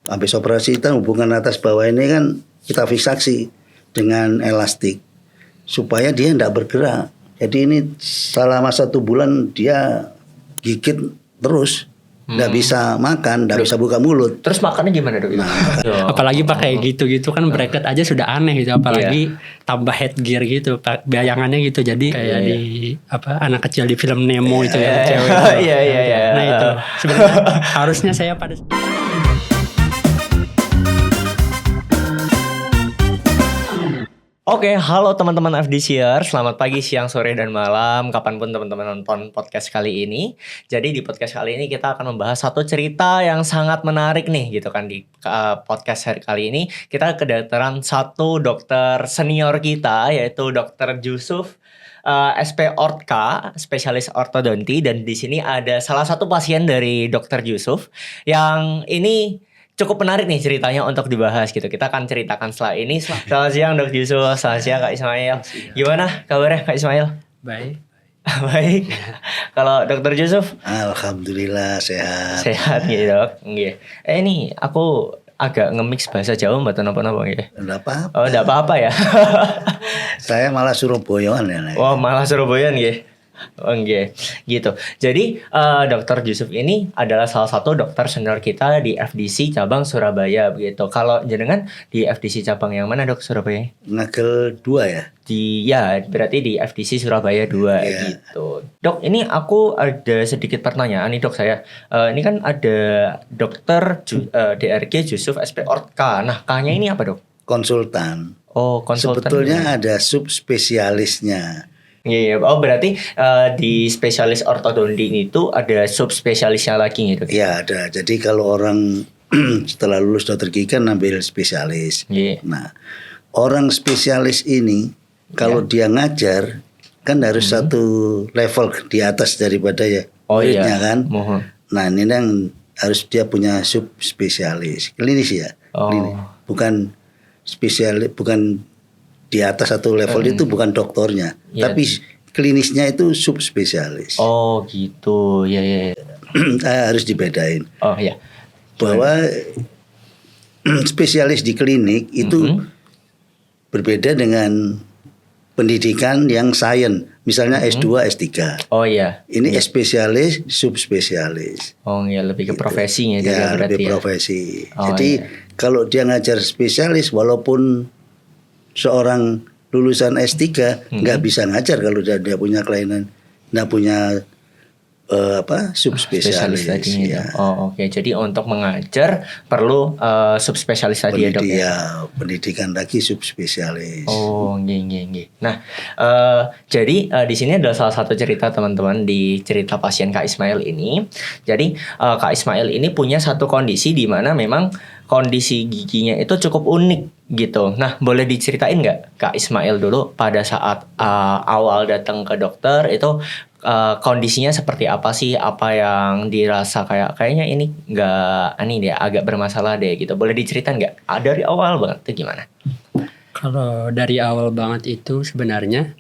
Habis operasi kita hubungan atas bawah ini kan kita fiksasi dengan elastik supaya dia tidak bergerak. Jadi ini selama 1 bulan dia gigit terus. Nggak bisa makan, nggak bisa buka mulut. Terus makannya gimana dok? Apalagi pakai gitu-gitu kan bracket aja sudah aneh gitu. Apalagi tambah headgear gitu, bayangannya gitu. Jadi kayak di anak kecil di film Nemo itu ya cewek. Iya. Nah itu sebenarnya harusnya saya pada. Oke, halo teman-teman FDCR, selamat pagi, siang, sore, dan malam, kapanpun teman-teman nonton podcast kali ini. Jadi di podcast kali ini kita akan membahas satu cerita yang sangat menarik nih gitu kan. Di podcast hari kali ini kita kedatangan satu dokter senior kita, yaitu Dokter Jusuf, SP Ortka, spesialis ortodonti. Dan di sini ada salah satu pasien dari Dokter Jusuf yang ini cukup menarik nih ceritanya untuk dibahas gitu. Kita akan ceritakan setelah ini. Selamat siang Dok Jusuf, selamat siang Kak Ismail. Gimana kabarnya Kak Ismail? Baik. Baik. Kalau Dokter Jusuf? Alhamdulillah sehat. Sehat gitu Dok. Ini aku agak nge-mix bahasa Jawa mbak apa-apa ya? Enggak apa-apa. Oh enggak apa-apa ya. Saya malah Surabayaan ya. Wah malah Surabayaan ya. Oke, gitu. Jadi Dokter Jusuf ini adalah salah satu dokter senior kita di FDC cabang Surabaya begitu. Kalau jenengan di FDC cabang yang mana Dok Surabaya? Nagel 2 ya? Berarti di FDC Surabaya 2 gitu. Dok, ini aku ada sedikit pertanyaan nih Dok saya. Ini kan ada Dokter DRG Jusuf SP Ortka. Nah, K-nya ini apa Dok? Konsultan. Oh, konsultan. Sebetulnya ada subspesialisnya. Iya. Oh berarti di spesialis ortodonti itu ada subspesialisnya lagi gitu? Iya ada. Jadi kalau orang setelah lulus dokter gigi kan ambil spesialis. Nah orang spesialis ini kalau dia ngajar kan harus satu level di atas daripada muridnya kan. Nah ini yang harus dia punya subspesialis klinis ya. Klinis. Bukan spesialis, bukan di atas satu level itu bukan doktornya, tapi klinisnya itu subspesialis. Oh gitu, ya. Harus dibedain. Oh ya. Bahwa spesialis di klinik itu berbeda dengan pendidikan yang sains, misalnya S2, S3. Oh iya. Ini spesialis, subspesialis. Oh iya, lebih ke profesinya gitu. Ya, lebih profesi. Jadi kalau dia ngajar spesialis walaupun seorang lulusan S3 nggak bisa ngajar kalau dia punya kelainan, nggak punya subspesialis tadi. Ya. Oh oke. Jadi untuk mengajar perlu subspesialis tadi ya Dok ya. Pendidikan lagi subspesialis. Oh nggih. Nah jadi di sini adalah salah satu cerita teman-teman di cerita pasien Kak Ismail ini. Jadi Kak Ismail ini punya satu kondisi di mana memang kondisi giginya itu cukup unik gitu. Nah, boleh diceritain nggak Kak Ismail dulu pada saat awal datang ke dokter itu kondisinya seperti apa sih? Apa yang dirasa kayaknya ini agak bermasalah deh gitu. Boleh diceritain nggak? Dari awal banget itu gimana? Kalau dari awal banget itu sebenarnya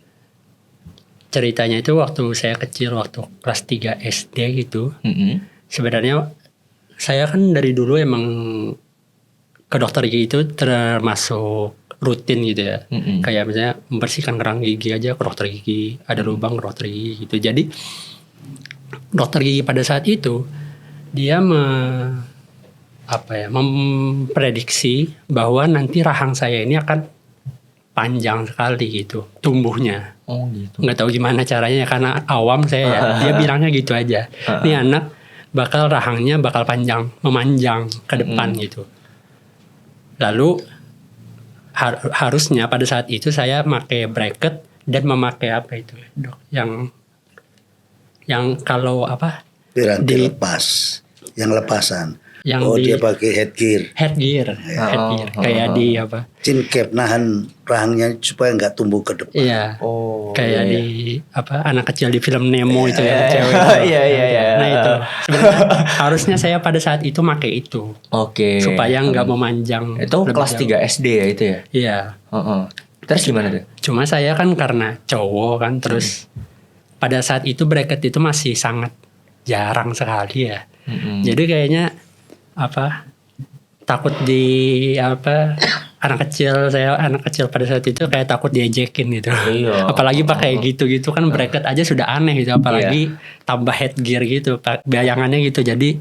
ceritanya itu waktu saya kecil, waktu kelas 3 SD gitu. Sebenarnya saya kan dari dulu emang ke dokter gigi itu termasuk rutin gitu ya. Kayak misalnya membersihkan kerang gigi aja ke dokter gigi, ada lubang ke dokter gigi gitu. Jadi dokter gigi pada saat itu dia memprediksi bahwa nanti rahang saya ini akan panjang sekali gitu tumbuhnya. Oh gitu. Nggak tahu gimana caranya karena awam saya ya. Dia bilangnya gitu aja. Nih anak rahangnya bakal panjang, memanjang ke depan gitu. Lalu harusnya pada saat itu saya pakai bracket dan memakai apa itu Dok? Yang kalau piranti lepas, yang lepasan. Dia pakai headgear. Headgear. Kayak di chin cap, nahan rahangnya supaya nggak tumbuh ke depan. Iya. Kayak di anak kecil di film Nemo itu ya cewek. Iya. Nah itu sebenarnya harusnya saya pada saat itu pakai itu. Oke. Supaya nggak memanjang. Itu kelas 3 SD ya itu ya? Iya. Terus gimana tuh? Cuma saya kan karena cowok kan terus pada saat itu bracket itu masih sangat jarang sekali ya. Jadi kayaknya takut di apa, anak kecil pada saat itu kayak takut diejekin gitu. Iya. Apalagi pakai gitu-gitu kan, bracket aja sudah aneh gitu, apalagi tambah headgear gitu, bayangannya gitu. Jadi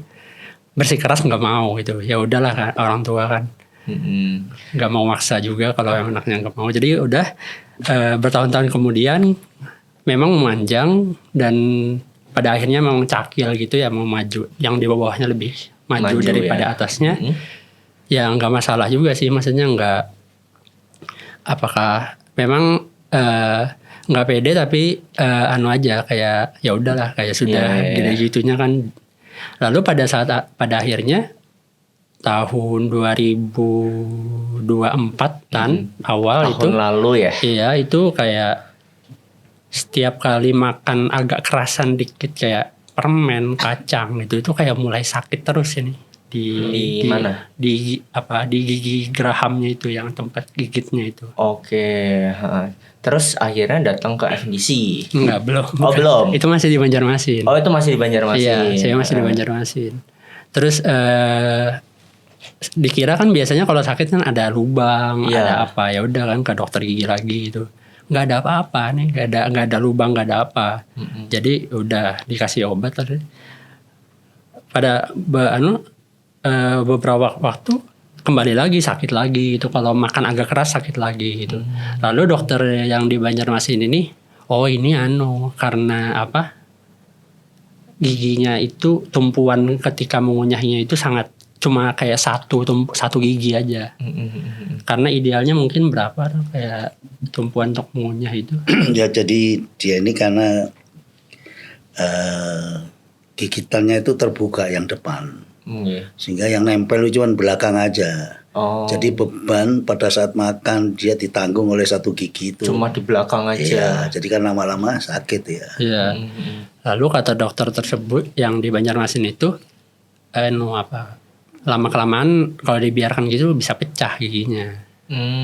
bersikeras nggak mau gitu. Ya udahlah kan, orang tua kan nggak mau maksa juga kalau anaknya nggak mau. Jadi udah bertahun-tahun kemudian memang memanjang dan pada akhirnya memang cakil gitu ya, mau maju. Yang di bawahnya lebih maju daripada atasnya. Ya nggak masalah juga sih, maksudnya nggak, apakah memang nggak pede tapi anu aja kayak ya udahlah kayak sudah gitunya kan. Lalu pada akhirnya tahun 2024 awal tahun lalu ya. Iya, itu kayak setiap kali makan agak kerasan dikit kayak permen, kacang itu kayak mulai sakit terus ini. Di mana? Di gigi gerahamnya itu, yang tempat gigitnya itu. Oke. Terus akhirnya datang ke FDC. Enggak, belum. Oh, belum. Itu masih di Banjarmasin. Oh, itu masih di Banjarmasin. Iya, saya masih di Banjarmasin. Terus dikira kan biasanya kalau sakit kan ada lubang, ada apa, ya udah kan ke dokter gigi lagi gitu. Nggak ada apa-apa nih, nggak ada lubang, nggak ada apa. Jadi udah dikasih obat tadi. Pada beberapa waktu kembali lagi sakit lagi gitu, kalau makan agak keras sakit lagi gitu. Lalu dokter yang di Banjarmasin ini, ini karena apa, giginya itu tumpuan ketika mengunyahnya itu sangat cuma kayak satu gigi aja. Karena idealnya mungkin berapa tuh kayak tumpuan untuk mengunyah itu. Ya jadi dia ini karena gigitannya itu terbuka yang depan. Sehingga yang nempel itu cuma belakang aja. Jadi beban pada saat makan dia ditanggung oleh satu gigi itu. Cuma di belakang aja. Iya, jadi kan lama-lama sakit ya. Iya. Lalu kata dokter tersebut yang di Banjarmasin itu, lama-kelamaan kalau dibiarkan gitu bisa pecah giginya.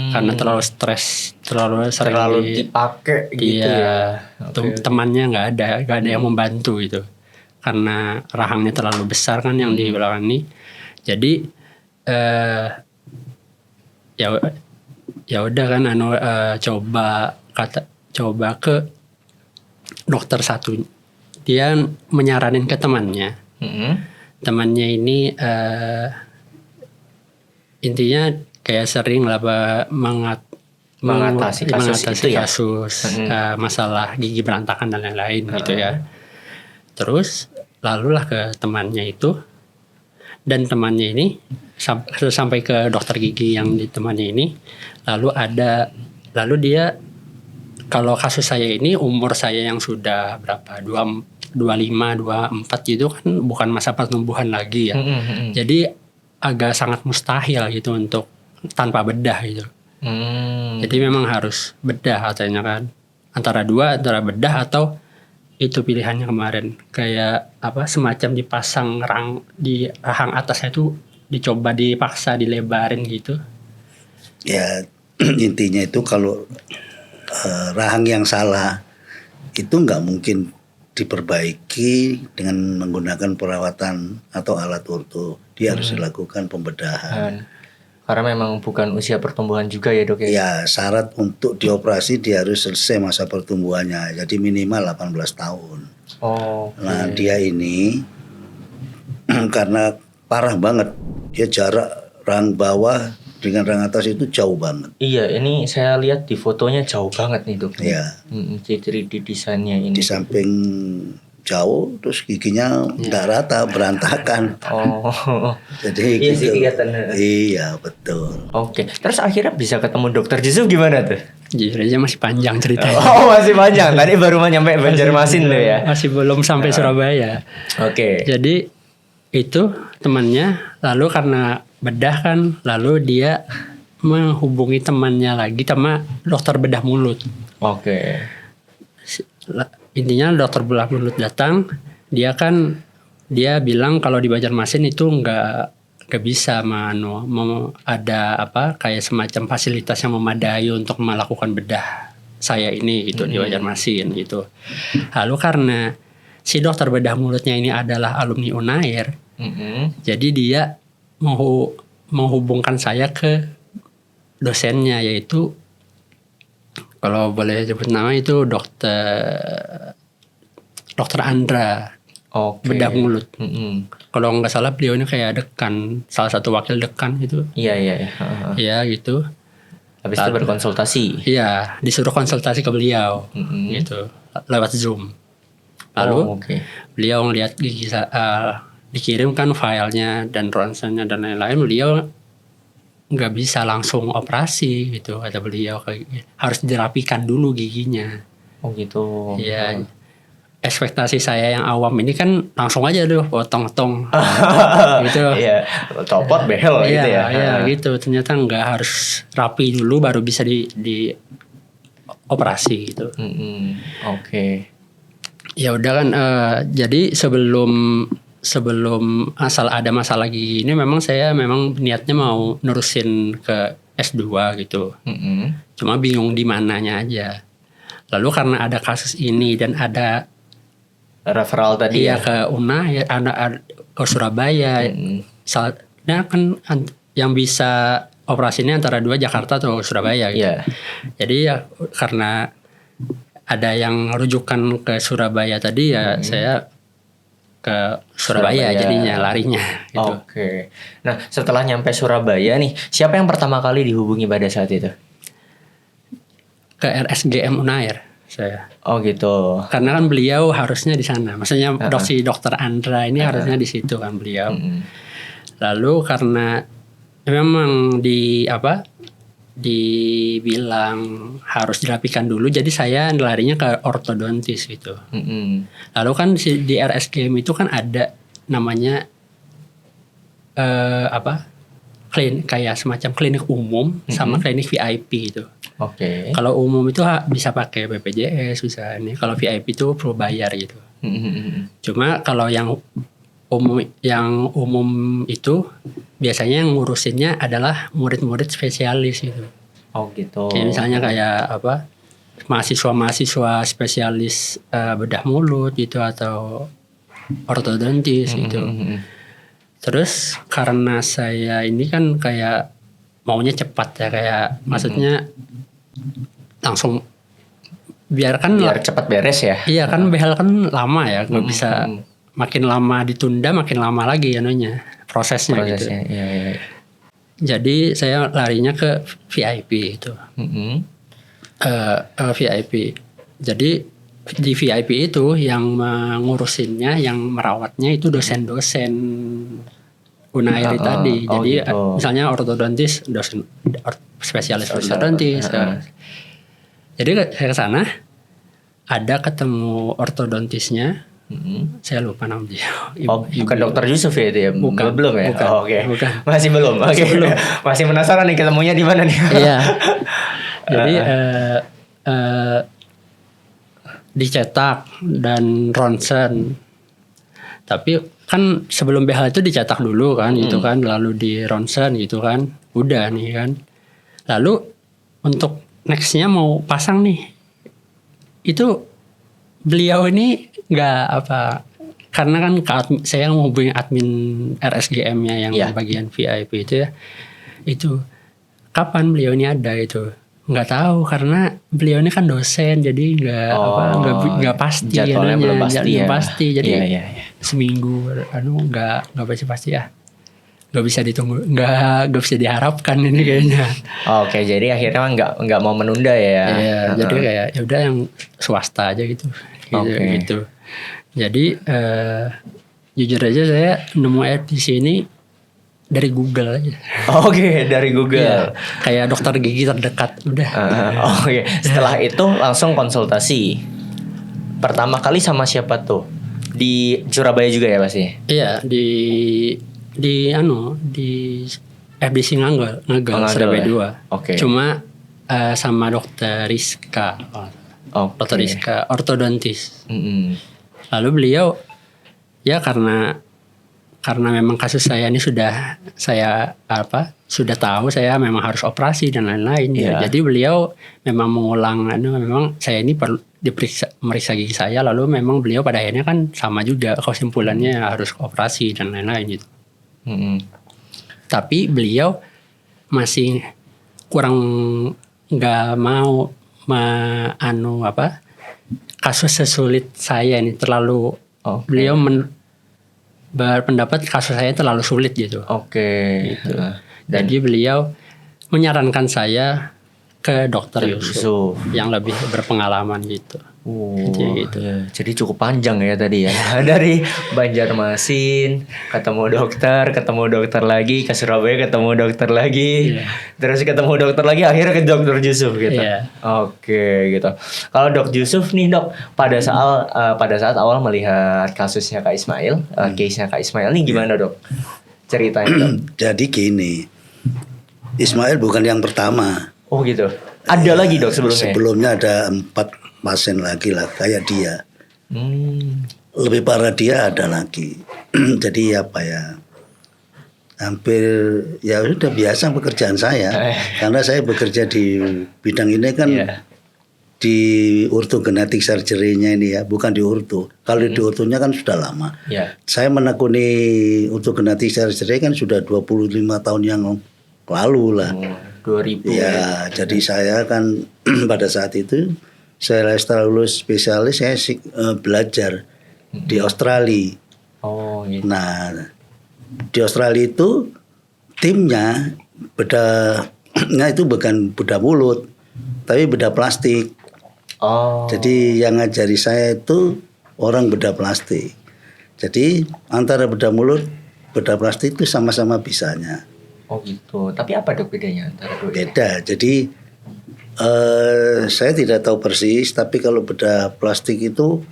Karena terlalu stres, terlalu dipakai gitu ya. Temannya nggak ada yang membantu gitu. Karena rahangnya terlalu besar kan yang di belakang ini. Jadi ya udah kan coba ke dokter satu. Dia menyaranin ke temannya. Temannya ini intinya kayak sering lah mengatasi kasus masalah gigi berantakan dan lain-lain gitu ya. Terus lalulah ke temannya itu, dan temannya ini sampai ke dokter gigi yang di temannya ini. Lalu dia, kalau kasus saya ini umur saya yang sudah berapa 25, 24 gitu kan, bukan masa pertumbuhan lagi ya. Jadi agak sangat mustahil gitu untuk tanpa bedah gitu. Jadi memang harus bedah katanya kan. Antara bedah atau itu pilihannya kemarin, kayak apa, semacam dipasang di rahang atasnya itu dicoba dipaksa dilebarin gitu. Ya intinya itu kalau rahang yang salah itu nggak mungkin diperbaiki dengan menggunakan perawatan atau alat orto. Dia harus dilakukan pembedahan. Karena memang bukan usia pertumbuhan juga ya dok ya? Ya, syarat untuk dioperasi dia harus selesai masa pertumbuhannya. Jadi minimal 18 tahun. Nah dia ini karena parah banget. Dia jarak rahang bawah dengan rahang atas itu jauh banget. Iya, ini saya lihat di fotonya jauh banget nih dok. Iya. Ciri di desainnya ini. Di samping jauh, terus giginya nggak rata, berantakan. Jadi iya gitu. Sih kelihatan. Iya betul. Oke, terus akhirnya bisa ketemu dokter Yusuf gimana tuh? Jujur aja masih panjang ceritanya. Masih panjang. Tadi baru nyampe Banjarmasin tuh ya. Masih belum sampai Surabaya. Oke. Jadi itu temannya, lalu karena bedah kan, lalu dia menghubungi temannya lagi sama dokter bedah mulut. Oke. Intinya dokter bedah mulut datang, dia bilang kalau di Banjarmasin itu nggak bisa ada apa kayak semacam fasilitas yang memadai untuk melakukan bedah saya ini gitu di Banjarmasin gitu. Lalu karena si dokter bedah mulutnya ini adalah alumni Unair, jadi dia menghubungkan saya ke dosennya, yaitu kalau boleh sebut nama itu dokter Andra. Bedah mulut. Kalau nggak salah beliau ini kayak dekan, salah satu wakil dekan itu. Iya. Iya gitu. Habis itu berkonsultasi. Iya, disuruh konsultasi ke beliau gitu lewat Zoom. Lalu beliau ngelihat dikirimkan filenya dan ronsennya dan lain-lain, beliau nggak bisa langsung operasi gitu, kata beliau, harus dirapikan dulu giginya. Oh gitu. Iya. Ekspektasi saya yang awam ini kan langsung aja potong-potong gitu. Iya, copot behel gitu ya. Iya gitu. Ternyata nggak, harus rapi dulu baru bisa di operasi gitu. Oke. Ya udah kan, jadi sebelum asal ada masalah gigi ini memang saya niatnya mau nerusin ke S2 gitu. Cuma bingung di mananya aja. Lalu karena ada kasus ini dan ada referral tadi ya ke UNA ya, ke Surabaya. Nah kan yang bisa operasi ini antara dua, Jakarta atau Surabaya gitu. Jadi ya karena ada yang rujukan ke Surabaya tadi ya, saya ke Surabaya jadinya larinya gitu. Oke. Nah, setelah nyampe Surabaya nih, siapa yang pertama kali dihubungi pada saat itu? Ke RSGM Unair saya. Oh gitu. Karena kan beliau harusnya di sana. Maksudnya dokter Andra ini harusnya di situ kan beliau. Lalu karena memang dibilang harus dirapikan dulu, jadi saya larinya ke ortodontis gitu. Lalu kan di RSGM itu kan ada namanya kayak semacam klinik umum sama klinik VIP gitu. Kalau umum itu bisa pakai BPJS, bisa ini. Kalau VIP itu perlu bayar gitu. Cuma kalau yang umum itu biasanya yang ngurusinnya adalah murid-murid spesialis gitu. Oh gitu. Kayak misalnya kayak mahasiswa spesialis bedah mulut gitu atau ortodontis gitu. Terus karena saya ini kan kayak maunya cepat ya, kayak maksudnya langsung biar cepat beres ya. Iya kan, behel kan lama ya, nggak bisa makin lama ditunda makin lama lagi prosesnya gitu. Iya. Jadi saya larinya ke VIP itu. VIP. Jadi di VIP itu yang mengurusinnya, yang merawatnya itu dosen-dosen Unair tadi. Jadi gitu. Misalnya ortodontis, dosen spesialis ortodontis. Jadi saya ke sana, ada ketemu ortodontisnya. Saya lupa nama dia. Bukan Dokter Yusuf ya itu ya? Bukan. Belum ya? Bukan. Oke. Bukan. Masih belum. Belum. Masih penasaran nih ketemunya di mana nih? Iya. Jadi dicetak dan ronsen. Tapi kan sebelum BH itu dicetak dulu kan gitu kan, lalu di ronsen gitu kan. Udah nih kan. Lalu untuk nextnya mau pasang nih. Itu beliau ini karena kan saya menghubungi admin RSGM-nya yang bagian VIP itu ya. Itu kapan beliau ini ada itu? Nggak tahu, karena beliau ini kan dosen, jadi nggak pasti jadwalnya belum pasti. Jadi seminggu nggak pasti ya. Nggak bisa ditunggu, nggak bisa diharapkan ini kayaknya. Oke, jadi akhirnya nggak mau menunda ya. Iya, jadi kayak ya udah yang swasta aja gitu. Gitu. Jadi jujur aja saya nemu di sini dari Google aja. Oke, dari Google. Ya, kayak dokter gigi terdekat udah. Oke. Setelah itu langsung konsultasi. Pertama kali sama siapa tuh? Di Surabaya juga ya pasti? Iya, di FDC Ngagel Surabaya 2. Oke. Cuma sama dokter Rizka. Dokter Rizka ortodontis. Lalu beliau ya karena memang kasus saya ini sudah tahu saya memang harus operasi dan lain-lain ya. Jadi beliau memang mengulang memang saya ini perlu meriksa gigi saya, lalu memang beliau pada akhirnya kan sama juga kesimpulannya harus operasi dan lain-lain gitu. tapi beliau masih kurang nggak mau kasus sesulit saya ini terlalu beliau berpendapat kasus saya terlalu sulit gitu. Gitu. Jadi beliau menyarankan saya ke dokter Yusuf yang lebih berpengalaman gitu. Gitu. Ya. Jadi cukup panjang ya tadi ya. Dari Banjarmasin ketemu dokter lagi, ke Surabaya ketemu dokter lagi, terus ketemu dokter lagi, akhirnya ke dokter Yusuf gitu. Oke gitu. Kalau Dok Yusuf nih Dok, pada saat awal melihat kasusnya Kak Ismail, case-nya Kak Ismail nih gimana Dok? Ceritanya Dok. Jadi gini, Ismail bukan yang pertama. Oh gitu. Ada lagi Dok sebelumnya? Sebelumnya ada 4 pasien lagi lah kayak dia. Lebih parah dia ada lagi. Jadi apa ya, hampir ya sudah biasa pekerjaan saya. Karena saya bekerja di bidang ini kan di orthogenetic surgery-nya ini ya, bukan di ortho. Kalau di orthonya kan sudah lama. Saya menekuni orthogenetic surgery kan sudah 25 tahun yang lalu lah. 2000 ya. Jadi saya kan pada saat itu saya setelah lulus spesialis saya belajar di Australia. Gitu. Nah di Australia itu timnya bedanya itu bukan bedah mulut tapi bedah plastik. Jadi yang ngajari saya itu orang bedah plastik. Jadi antara bedah mulut, bedah plastik itu sama-sama bisanya. Gitu. Tapi apa Dok bedanya antara dua? Beda. Jadi saya tidak tahu persis, tapi kalau bedah plastik itu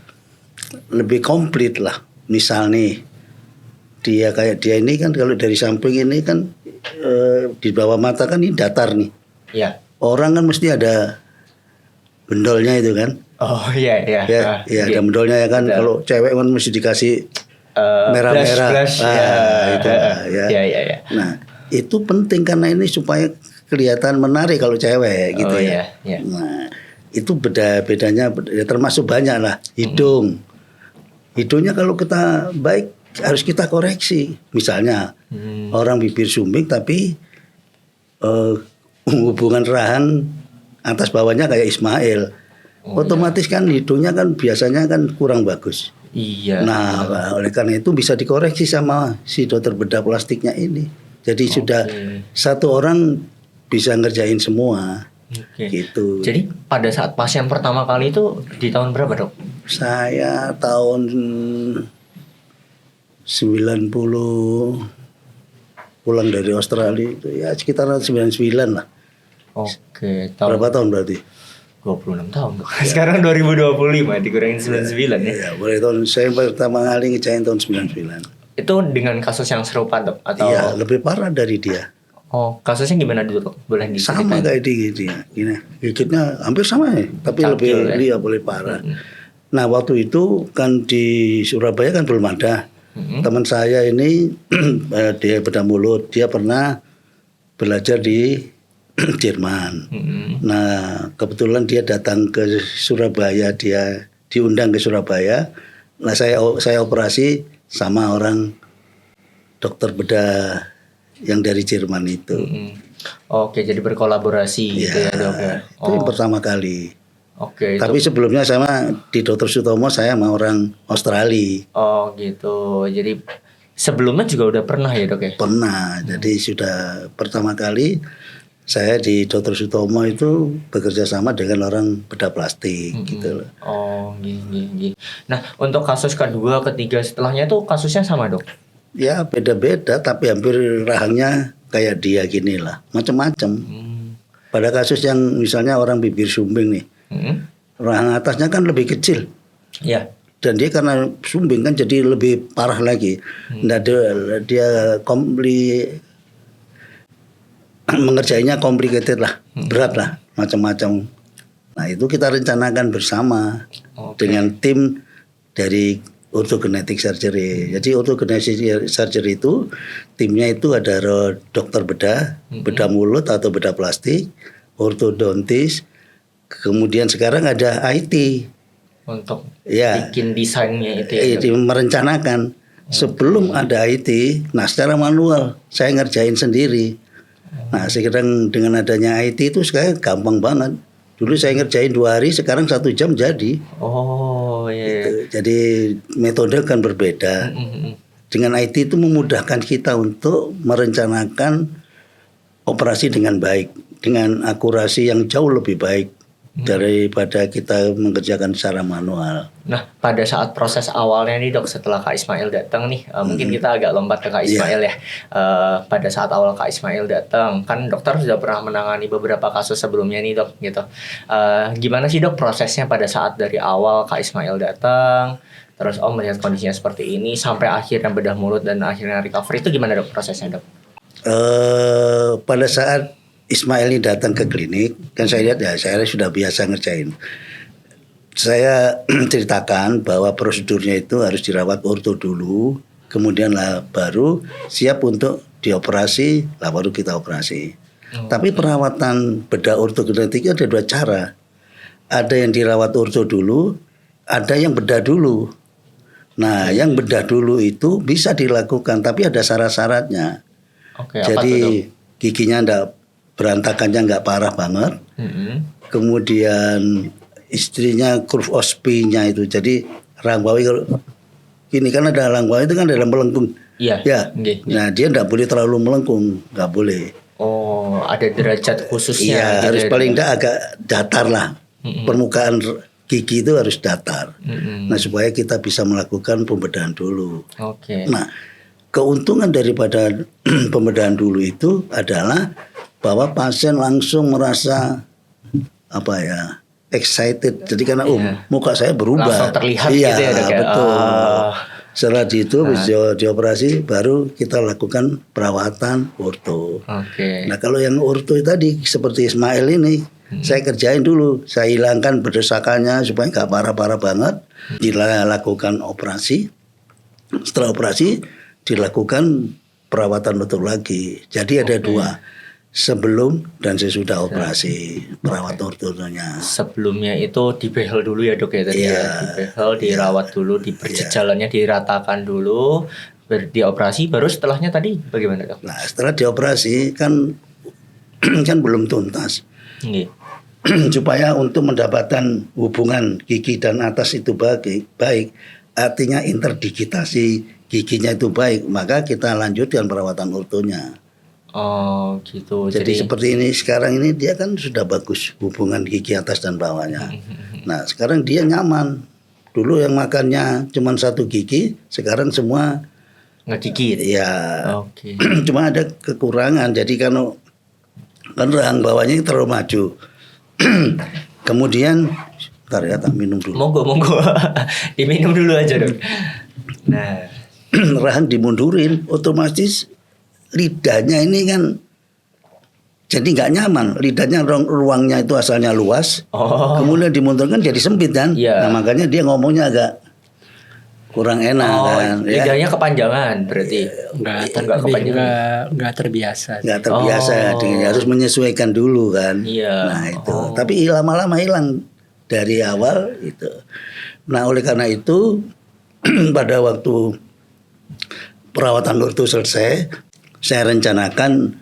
lebih komplit lah. Misal nih, dia ini kan kalau dari samping ini kan di bawah mata kan ini datar nih. Orang kan mesti ada bendolnya itu kan. Iya, ada bendolnya ya kan. Kalau cewek kan mesti dikasih merah-merah. Nah, itu penting karena ini supaya kelihatan menarik kalau cewek gitu ya. Nah, itu bedanya termasuk banyak lah. Hidungnya kalau kita baik harus kita koreksi. Misalnya orang bibir sumbing tapi hubungan rahan atas bawahnya kayak Ismail. Otomatis kan hidungnya kan biasanya kan kurang bagus. Nah, oleh karena itu bisa dikoreksi sama si dokter bedah plastiknya ini. Jadi sudah satu orang bisa ngerjain semua. Gitu. Jadi pada saat pasien pertama kali itu di tahun berapa Dok? Saya tahun 90 pulang dari Australia itu ya sekitar 99 lah. Berapa tahun berarti? 26 tahun. Sekarang 2025 dikurangin 99 ya. Iya, boleh tahun saya pertama kali ngejain tahun 99. Itu dengan kasus yang serupa Dok atau? Iya, lebih parah dari dia. Kasusnya gimana dulu Dok? Boleh diceritain? Sama kayak dia. Gini, gigitnya hampir sama ya, tapi lebih boleh parah. Nah, waktu itu kan di Surabaya kan belum ada. Teman saya ini dia bedah mulut, dia pernah belajar di Jerman. Nah, kebetulan dia datang ke Surabaya, dia diundang ke Surabaya. Nah, saya operasi sama orang dokter bedah yang dari Jerman itu. Jadi berkolaborasi gitu ya Dok ya. Itu yang pertama kali. Tapi itu. sebelumnya sama di Dr. Sutomo saya sama orang Australia. Gitu. Jadi sebelumnya juga udah pernah ya Dok ya? Pernah. Jadi sudah pertama kali saya di Dr. Sutomo itu bekerja sama dengan orang bedah plastik gitu loh. Gini. Nah, untuk kasus kedua, ketiga setelahnya itu kasusnya sama Dok? Ya beda-beda tapi hampir rahangnya kayak dia gini lah. Macam-macam. Pada kasus yang misalnya orang bibir sumbing nih. Rahang atasnya kan lebih kecil. Dan dia karena sumbing kan jadi lebih parah lagi. Nah, dia mengerjainya complicated lah, berat lah, macam-macam. Nah, itu kita rencanakan bersama dengan tim dari orthogenetic surgery. Jadi orthogenetic surgery itu timnya itu ada dokter bedah mulut atau bedah plastik, ortodontis, kemudian sekarang ada IT untuk bikin desainnya itu ya. Merencanakan. Sebelum ada IT, nah secara manual saya ngerjain sendiri. Nah sekarang dengan adanya IT itu sekarang gampang banget. Dulu saya ngerjain 2 hari, sekarang 1 jam jadi. Oh iya. Gitu. Jadi metode kan berbeda. Dengan IT itu memudahkan kita untuk merencanakan operasi dengan baik, dengan akurasi yang jauh lebih baik daripada kita mengerjakan secara manual. Nah, pada saat proses awalnya nih dok, setelah Kak Ismail datang nih, mungkin kita agak lompat ke Kak Ismail ya. Pada saat awal Kak Ismail datang, kan dokter sudah pernah menangani beberapa kasus sebelumnya nih dok, gitu. Gimana sih dok prosesnya pada saat dari awal Kak Ismail datang, terus melihat kondisinya seperti ini, sampai akhirnya bedah mulut dan akhirnya recovery, itu gimana dok prosesnya dok? Pada saat Ismail ini datang ke klinik, kan saya lihat ya, saya sudah biasa ngerjain. Saya ceritakan bahwa prosedurnya itu harus dirawat orto dulu, kemudian lah baru siap untuk dioperasi, lah baru kita operasi. Tapi perawatan bedah ortogenetik ada 2 cara. Ada yang dirawat orto dulu, ada yang bedah dulu. Nah, yang bedah dulu itu bisa dilakukan, tapi ada syarat-syaratnya. Jadi giginya berantakannya nggak parah banget. Kemudian istrinya kurve OSPI-nya itu, jadi rahang bawi kalau gini kan ada rahang bawi itu kan dalam melengkung. Iya. Ya. Nah dia nggak boleh terlalu melengkung, nggak boleh. Oh, ada derajat khususnya. Iya, gitu harus ya, paling nggak agak datar lah. Permukaan gigi itu harus datar. Nah supaya kita bisa melakukan pembedahan dulu. Nah keuntungan daripada pembedahan dulu itu adalah bahwa pasien langsung merasa excited. Jadi karena muka saya berubah. Langsung terlihat iya, gitu ya dok ya. Betul. Setelah itu dioperasi baru kita lakukan perawatan orto. Nah kalau yang orto tadi seperti Ismail ini saya kerjain dulu. Saya hilangkan berdesakannya supaya nggak parah-parah banget. Dilakukan operasi. Setelah operasi dilakukan perawatan orto lagi. Jadi ada 2. Sebelum dan sesudah operasi perawat ortonya. Sebelumnya itu dibehel dulu ya dok ya tadi ya. Dibehel, dirawat dulu, jalannya diratakan dulu, dioperasi, baru setelahnya tadi bagaimana dok? Nah setelah dioperasi kan belum tuntas. Supaya untuk mendapatkan hubungan gigi dan atas itu baik, artinya interdigitasi giginya itu baik, maka kita lanjutkan perawatan ortonya. Oh gitu. Jadi seperti ini sekarang ini dia kan sudah bagus hubungan gigi atas dan bawahnya. Nah sekarang dia nyaman. Dulu yang makannya cuma 1 gigi, sekarang semua ngegigit. Ya. Cuma ada kekurangan. Jadi kan rahang bawahnya terlalu maju. Kemudian, bentar ya, tak minum dulu. Monggo. Diminum dulu aja dok. Nah, rahang dimundurin, otomatis lidahnya ini kan jadi nggak nyaman. Lidahnya ruangnya itu asalnya luas, kemudian dimundurkan jadi sempit kan. Nah makanya dia ngomongnya agak kurang enak kan. Lidahnya kepanjangan berarti. Nggak terbiasa. Harus menyesuaikan dulu kan. Nah itu. Tapi lama-lama hilang dari awal itu. Nah oleh karena itu pada waktu perawatan orto selesai, saya rencanakan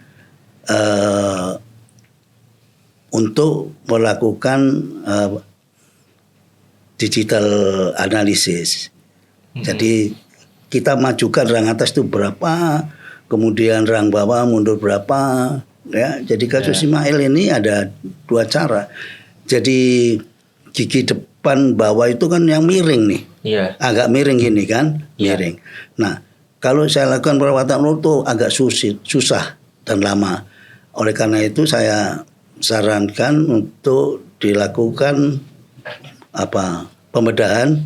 untuk melakukan digital analisis. Jadi kita majukan rahang atas itu berapa, kemudian rahang bawah mundur berapa, ya. Jadi kasus Ismail ini ada 2 cara. Jadi gigi depan bawah itu kan yang miring nih, agak miring gini kan, miring. Nah kalau saya lakukan perawatan orto agak susah dan lama. Oleh karena itu saya sarankan untuk dilakukan pembedahan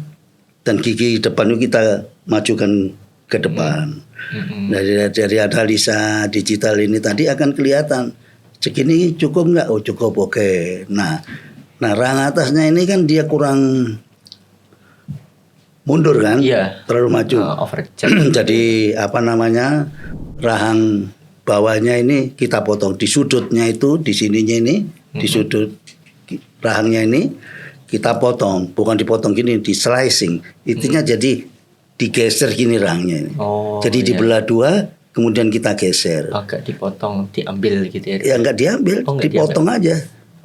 dan gigi depan itu kita majukan ke depan. Dari analisa digital ini tadi akan kelihatan segini cukup nggak? Oh cukup, oke. Nah rahang atasnya ini kan dia kurang mundur kan, terlalu maju. Jadi rahang bawahnya ini kita potong di sudutnya itu, di sininya ini, di sudut rahangnya ini kita potong, bukan dipotong gini, di slicing. Intinya jadi digeser gini rahangnya ini. Jadi dibelah dua, kemudian kita geser. Agak dipotong, diambil gitu ya? Ya nggak diambil, dipotong aja.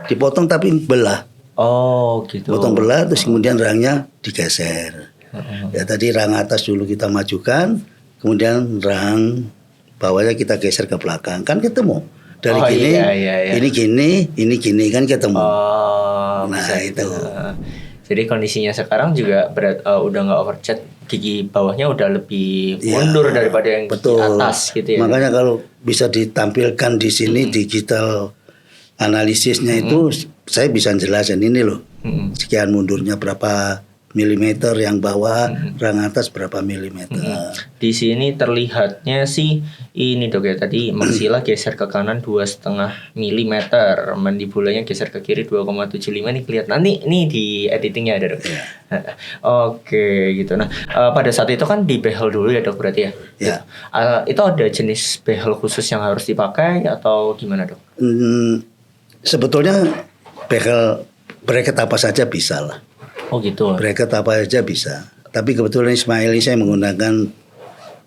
Dipotong tapi belah. Oh gitu. Potong belah, terus kemudian rahangnya digeser. Ya tadi rahang atas dulu kita majukan, kemudian rahang bawahnya kita geser ke belakang, kan ketemu. Dari gini, ini gini kan ketemu. Nah itu. Jadi kondisinya sekarang juga udah nggak overchat, gigi bawahnya udah lebih mundur daripada yang gigi atas gitu ya. Makanya kalau bisa ditampilkan di sini digital analisisnya itu saya bisa jelasin ini loh. Sekian mundurnya berapa milimeter yang bawah, rang atas berapa milimeter. Di sini terlihatnya sih ini dok ya, tadi maksilah geser ke kanan 2,5 milimeter, mandibulanya geser ke kiri 2,75. Nih kelihatan nanti ini di editingnya ada dok. Oke gitu. Nah pada saat itu kan di behel dulu ya dok berarti ya. Itu ada jenis behel khusus yang harus dipakai atau gimana dok? Sebetulnya behel bracket apa saja bisa lah. Oh gitu. Bracket apa aja bisa. Tapi kebetulan Ismail ini saya menggunakan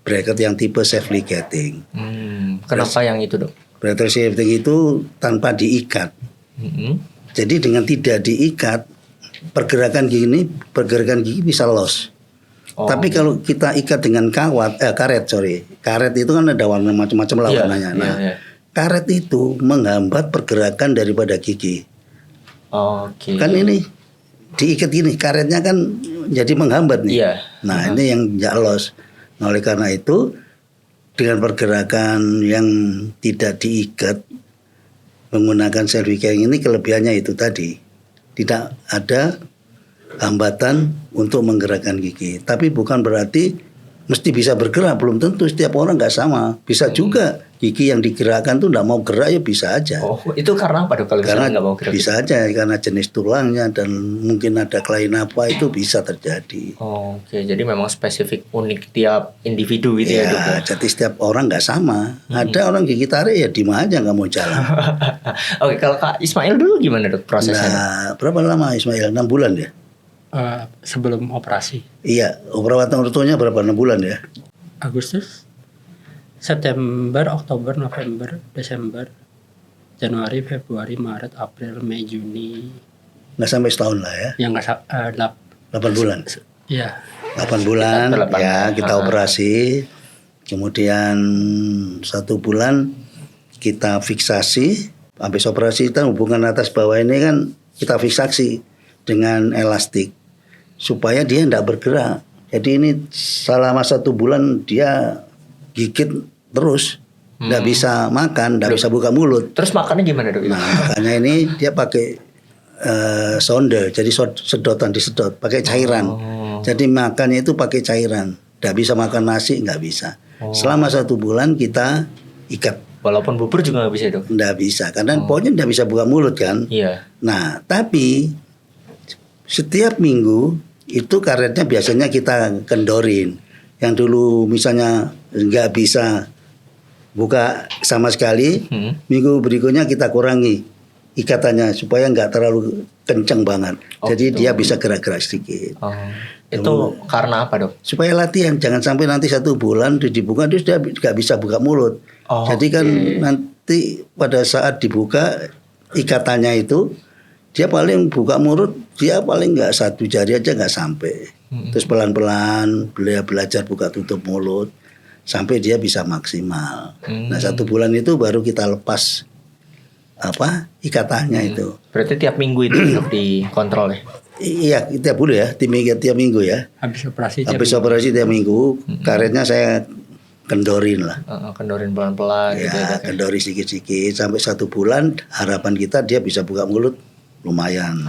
bracket yang tipe self ligating. Kenapa yang itu dok? Bracket self ligating itu tanpa diikat. Jadi dengan tidak diikat, pergerakan gigi bisa loss. Tapi kalau kita ikat dengan karet, karet itu kan ada warna macam-macam lah warnanya. Nah, karet itu menghambat pergerakan daripada gigi. Kan ini diikat gini, karetnya kan jadi menghambat nih. Nah ini yang nggak loss. Nah, oleh karena itu dengan pergerakan yang tidak diikat menggunakan self ligating ini kelebihannya itu tadi, tidak ada hambatan untuk menggerakkan gigi. Tapi bukan berarti mesti bisa bergerak, belum tentu, setiap orang nggak sama. Bisa juga gigi yang digerakkan tuh nggak mau gerak ya bisa aja. Itu karena apa dok? Kalau karena nggak mau gerak? Bisa aja karena jenis tulangnya dan mungkin ada kelainan apa itu bisa terjadi. Jadi memang spesifik unik tiap individu gitu ya dok? Jadi setiap orang nggak sama. Ada orang gigi tarik ya diem aja nggak mau jalan. Kalau Kak Ismail dulu gimana dok prosesnya? Nah, berapa lama Ismail? 6 bulan ya? Sebelum operasi. Iya, perawatan ortonya berapa? 6 bulan ya? Agustus, September, Oktober, November, Desember, Januari, Februari, Maret, April, Mei, Juni. Nggak sampai setahun lah ya? Yang nggak 8 bulan? Iya. 8 bulan ya kita operasi. Kemudian 1 bulan kita fiksasi. Habis operasi kita hubungan atas bawah ini kan kita fiksasi dengan elastik supaya dia tidak bergerak. Jadi ini selama 1 bulan dia gigit terus, tidak bisa makan, tidak bisa buka mulut. Terus makannya gimana dok? Nah, makanya ini dia pakai sonde, jadi sedotan disedot, pakai cairan. Jadi makannya itu pakai cairan, tidak bisa makan nasi, nggak bisa. Selama 1 bulan kita ikat. Walaupun bubur juga nggak bisa dok? Nggak bisa, karena pokoknya tidak bisa buka mulut kan. Nah, tapi setiap minggu itu karetnya biasanya kita kendorin. Yang dulu misalnya nggak bisa buka sama sekali, minggu berikutnya kita kurangi ikatannya supaya nggak terlalu kenceng banget. Jadi dia bisa gerak-gerak sedikit. Itu karena apa dok? Supaya latihan, jangan sampai nanti 1 bulan dibuka terus dia nggak bisa buka mulut. Jadi kan nanti pada saat dibuka ikatannya itu dia paling buka mulut, dia paling nggak 1 jari aja nggak sampai. Terus pelan-pelan belajar buka tutup mulut sampai dia bisa maksimal. Nah 1 bulan itu baru kita lepas ikatannya itu. Berarti tiap minggu itu untuk dikontrol ya? Iya tiap bulan ya, tiap minggu ya. Habis operasi tiap minggu. Karetnya saya kendorin lah. Kendorin pelan-pelan gitu ya. Kendori sedikit-sedikit sampai 1 bulan. Harapan kita dia bisa buka mulut lumayan.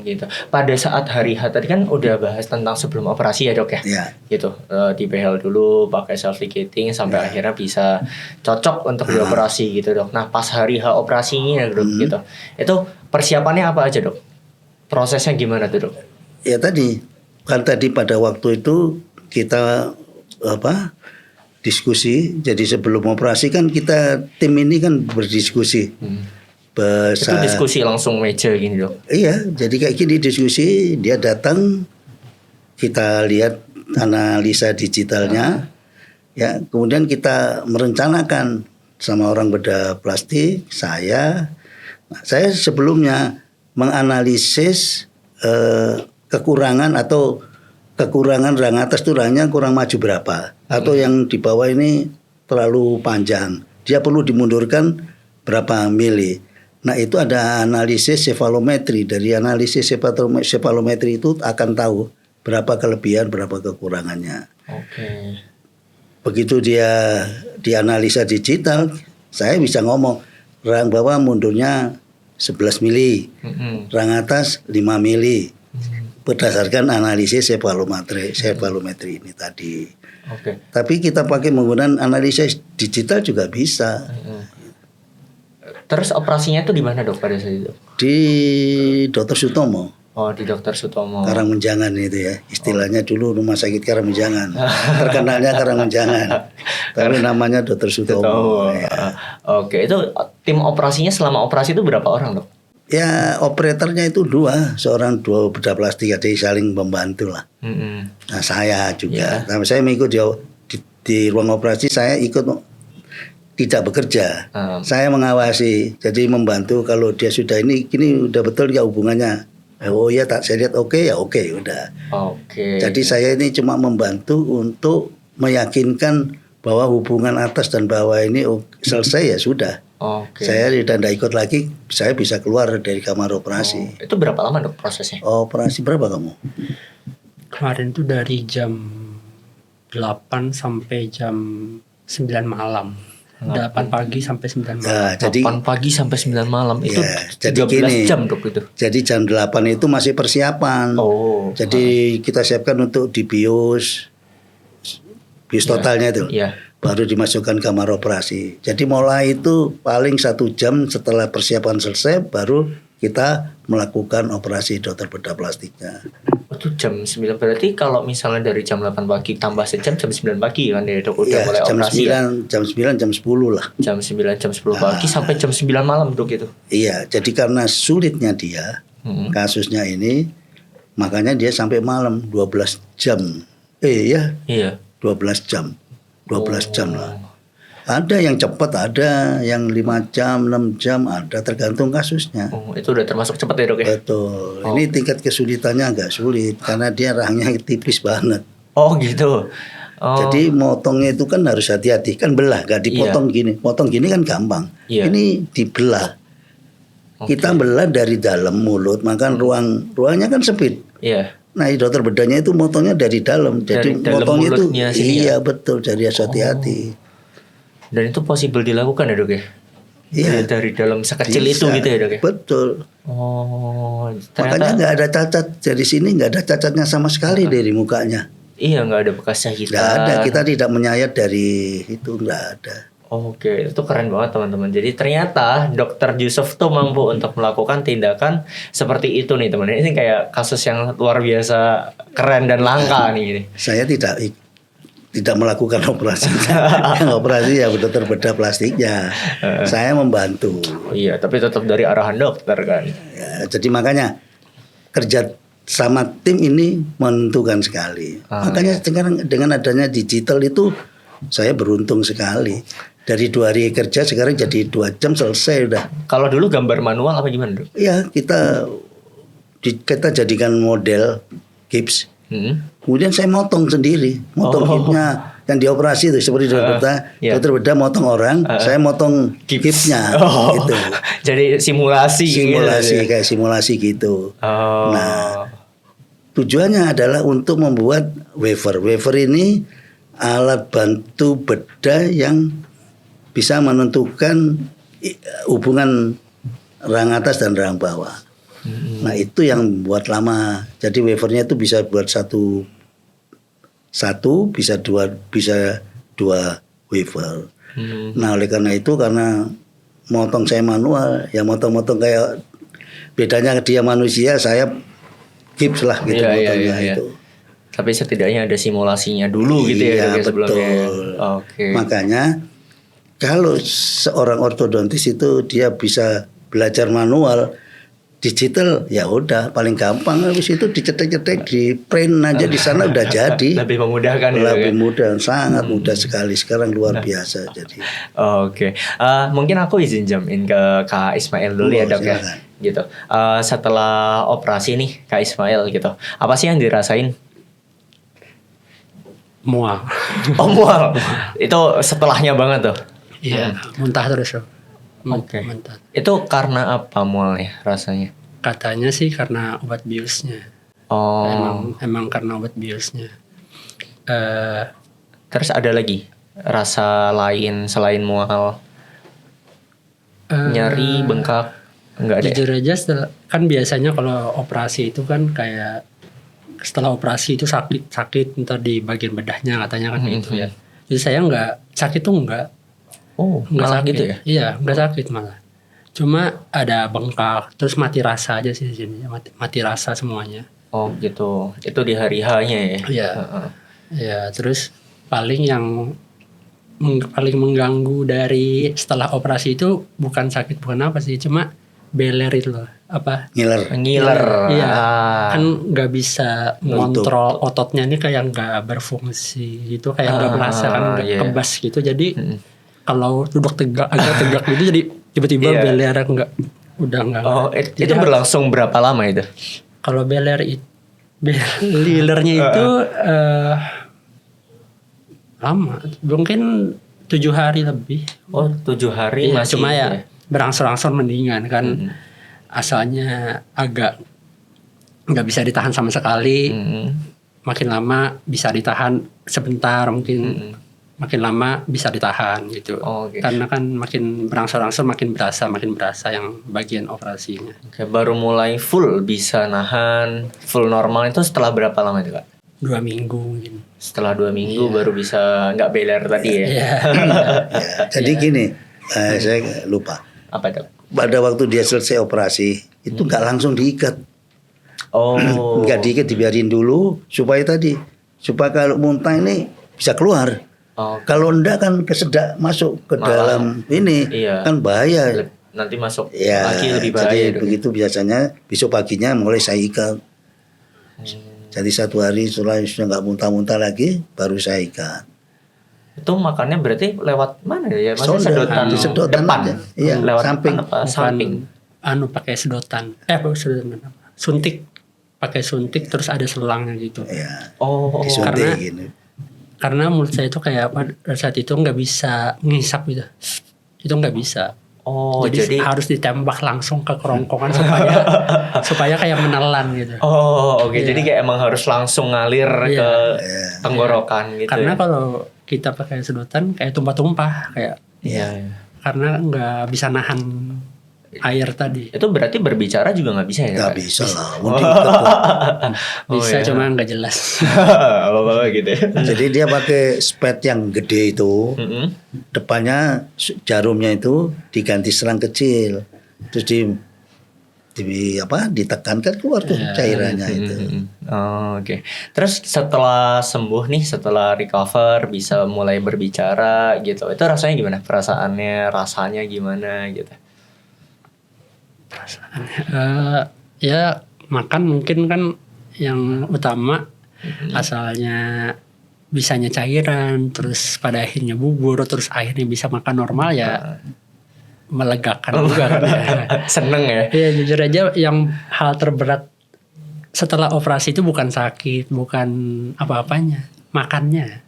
Gitu. Pada saat hari H tadi kan udah bahas tentang sebelum operasi ya dok ya. Gitu. Di behel dulu pakai self ligating sampai akhirnya bisa cocok untuk dioperasi gitu dok. Nah pas hari H operasinya dok gitu. Itu persiapannya apa aja dok? Prosesnya gimana tuh dok? Ya tadi pada waktu itu kita diskusi. Jadi sebelum operasi kan kita tim ini kan berdiskusi. Itu diskusi langsung meja gini dok? Iya, jadi kayak gini diskusi, dia datang, kita lihat analisa digitalnya. Ya, kemudian kita merencanakan sama orang bedah plastik, saya sebelumnya menganalisis kekurangan rang atas itu rangnya kurang maju berapa, atau yang di bawah ini terlalu panjang, dia perlu dimundurkan berapa mili. Nah, itu ada analisis sefalometri. Dari analisis sefalometri itu akan tahu berapa kelebihan, berapa kekurangannya. Oke. Begitu dia dianalisa digital, saya bisa ngomong rang bawah mundurnya 11 mili, rang atas 5 mili, berdasarkan analisis sefalometri ini tadi. Oke. Tapi kita pakai menggunakan analisis digital juga bisa. Terus operasinya itu di mana dok pada saat itu? Di Dr. Sutomo. Oh, di Dr. Sutomo. Karangmenjangan itu ya, istilahnya dulu Rumah Sakit Karangmenjangan, terkenalnya Karangmenjangan, tapi namanya Dr. Sutomo. Ya. Oke, itu tim operasinya selama operasi itu berapa orang dok? Ya, operatornya itu dua bedah plastik, jadi saling membantu lah. Nah, saya juga, saya mengikut di ruang operasi, saya ikut tidak bekerja, saya mengawasi, jadi membantu kalau dia sudah ini udah betul ya hubungannya. Oh ya, saya lihat oke, udah. Oke. Jadi saya ini cuma membantu untuk meyakinkan bahwa hubungan atas dan bawah ini selesai ya sudah. Oke. Saya tidak ikut lagi, saya bisa keluar dari kamar operasi. Itu berapa lama dok prosesnya? Operasi berapa kamu? Kemarin tuh dari jam 8 sampai jam 9 malam. 8 pagi sampai 9 malam. Nah, jadi 8 pagi sampai 9 malam itu jadi 13 jam dok itu. Jadi jam 8 itu masih persiapan. Jadi kita siapkan untuk dibius totalnya itu. Baru dimasukkan kamar operasi. Jadi mulai itu paling 1 jam setelah persiapan selesai baru kita melakukan operasi dokter bedah plastiknya. Itu jam 9, berarti kalau misalnya dari jam 8 pagi tambah sejam, jam 9 pagi kan ya dok udah mulai jam operasi. 9, jam 9, jam 10 lah. Jam 9, jam 10 pagi sampai jam 9 malam dok itu. Iya, jadi karena sulitnya dia kasusnya ini, makanya dia sampai malam 12 jam. Iya. 12 jam. 12 jam lah. Ada yang cepat, ada yang 5 jam, 6 jam, ada tergantung kasusnya. Itu udah termasuk cepat ya dok ya? Betul. Ini tingkat kesulitannya agak sulit karena dia rahangnya tipis banget. Oh gitu. Jadi motongnya itu kan harus hati-hati, kan belah, gak dipotong gini. Potong gini kan gampang. Ini dibelah. Kita belah dari dalam mulut, maka ruangnya kan sempit. Nah, dokter bedahnya itu motongnya dari dalam. Jadi motongnya itu betul, jadi harus hati-hati. Dan itu possible dilakukan ya dok ya? Iya. Dari dalam sekecil itu gitu ya dok ya? Betul. Makanya nggak ada cacat dari sini, nggak ada cacatnya sama sekali dari mukanya. Iya, nggak ada bekas jahitan. Nggak ada, kita tidak menyayat dari itu, nggak ada. Oke, itu keren banget teman-teman. Jadi ternyata Dokter Jusuf tuh mampu untuk melakukan tindakan seperti itu nih teman-teman. Ini kayak kasus yang luar biasa keren dan langka nih. Saya tidak melakukan operasi. Yang operasi ya dokter bedah plastiknya. Saya membantu. Iya, tapi tetap dari arahan dokter kan. Ya, jadi makanya kerja sama tim ini menentukan sekali. Makanya sekarang dengan adanya digital itu saya beruntung sekali. Dari 2 hari kerja sekarang jadi 2 jam selesai udah. Kalau dulu gambar manual apa gimana dok? Iya, kita jadikan model gips. Kemudian saya motong sendiri, gipsnya yang dioperasi itu seperti dokter bedah motong orang, saya motong gipsnya gitu. Jadi simulasi gitu. Kayak simulasi gitu. Nah, tujuannya adalah untuk membuat wafer. Wafer ini alat bantu bedah yang bisa menentukan hubungan rang atas dan rang bawah. Nah, itu yang buat lama. Jadi wafernya itu bisa buat satu bisa dua wafer. Nah, oleh karena itu karena motong saya manual, ya motong kayak bedanya dia manusia, saya gips lah gitu motongnya itu. Tapi setidaknya ada simulasinya dulu gitu ya sebelumnya. Oke. Makanya kalau seorang ortodontis itu dia bisa belajar manual, digital ya udah paling gampang, habis itu dicetek-cetek, di print aja di sana udah jadi. Lebih memudahkan ya. Lebih mudah, sangat mudah sekali sekarang, luar biasa jadi. Oke. Mungkin aku izin jump in ke Kak Ismail dulu ya, Dok ya. Silakan. Gitu. Setelah operasi nih Kak Ismail gitu. Apa sih yang dirasain? Mual. Oh, mual. Itu setelahnya banget tuh. Iya, muntah terus loh. Oke. Muntah. Itu karena apa mualnya rasanya? Katanya sih karena obat biusnya. Oh. Emang karena obat biusnya. Terus ada lagi rasa lain selain mual? Nyari, bengkak? Enggak ada. Jujur aja kan biasanya kalau operasi itu kan kayak setelah operasi itu sakit ntar di bagian bedahnya katanya kan gitu ya. Jadi saya nggak sakit tuh nggak Malah sakit gitu ya? Iya, nggak sakit malah. Cuma ada bengkak, terus mati rasa aja sih di sini. Mati rasa semuanya. Oh gitu. Itu di hari H-nya ya? Iya. Ya, terus paling yang paling mengganggu dari setelah operasi itu bukan sakit, bukan apa sih, cuma beler itu loh, apa? Ngiler. Iya. Kan nggak bisa ngontrol ototnya ini, kayak nggak berfungsi gitu, kayak nggak merasa kan kebas gitu. Jadi kalau duduk agak tegak gitu, jadi tiba-tiba beler udah nggak. Oh, itu berlangsung berapa lama itu? Kalau belernya itu lama, mungkin 7 hari lebih. Oh, 7 hari Iya, masih. cuma ya berangsur-angsur mendingan kan. Asalnya agak nggak bisa ditahan sama sekali. Makin lama bisa ditahan sebentar, mungkin makin lama bisa ditahan gitu. Karena kan makin berangsur-angsur makin berasa yang bagian operasinya. Baru mulai full bisa nahan, full normal itu setelah berapa lama itu, Kak? 2 minggu mungkin. Setelah 2 minggu baru bisa nggak beler tadi ya? Iya. Jadi gini, saya lupa. Apa itu? Pada waktu dia selesai operasi itu nggak langsung diikat. Oh. Nggak diikat, dibiarin dulu supaya kalau muntah ini bisa keluar. Kalau enggak kan kesedak masuk ke dalam ini, kan bahaya. Nanti masuk ya, lagi lebih bahaya. Jadi begitu biasanya besok paginya mulai saya ikat. Jadi 1 hari setelah sudah nggak muntah-muntah lagi, baru saya ikat. Itu makannya berarti lewat mana ya? Maksudnya sedotan depan? aja. Iya, lewat samping. Samping. Pakai sedotan. Suntik. Pakai suntik terus ada selangnya gitu. Iya. Oh. Karena menurut saya itu kayak apa, saat itu nggak bisa ngisap gitu. Itu nggak bisa. Oh, jadi harus ditembak langsung ke kerongkongan supaya kayak menelan gitu. Oh, oke. Jadi kayak emang harus langsung ngalir ke tenggorokan gitu. Karena kalau kita pakai sedotan kayak tumpah-tumpah kayak. Iya. Karena nggak bisa nahan air tadi. Itu berarti berbicara juga nggak bisa ya? Nggak bisa lah. Bisa, cuma nggak jelas. Apa-apa gitu ya. Jadi dia pakai spet yang gede itu, depannya jarumnya itu diganti selang kecil, terus ditekan kan keluar tuh cairannya itu. Oh, oke. Terus setelah sembuh nih, setelah recover bisa mulai berbicara gitu, itu rasanya gimana? Rasanya gimana gitu? Ya makan mungkin kan yang utama. Asalnya bisanya cairan, terus pada akhirnya bubur, terus akhirnya bisa makan normal ya, melegakan juga kan ya. Seneng ya? Iya, jujur aja yang hal terberat setelah operasi itu bukan sakit, bukan apa-apanya, makannya.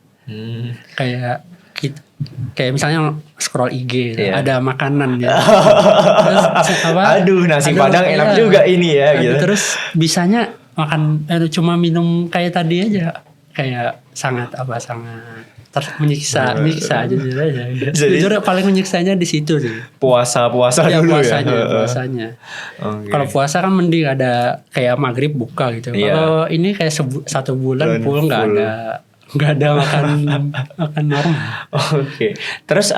Kayak misalnya scroll IG, ada makanan ya. Terus nasi padang enak juga ini ya gitu. Terus bisanya makan cuma minum kayak tadi aja, kayak sangat menyiksa jujur aja. Jujur paling menyiksanya di situ sih. Puasa dulu puasanya. Kalau puasa kan mending ada kayak maghrib buka gitu. Kalau ini kayak 1 bulan full nggak ada makan normal. Oke. Terus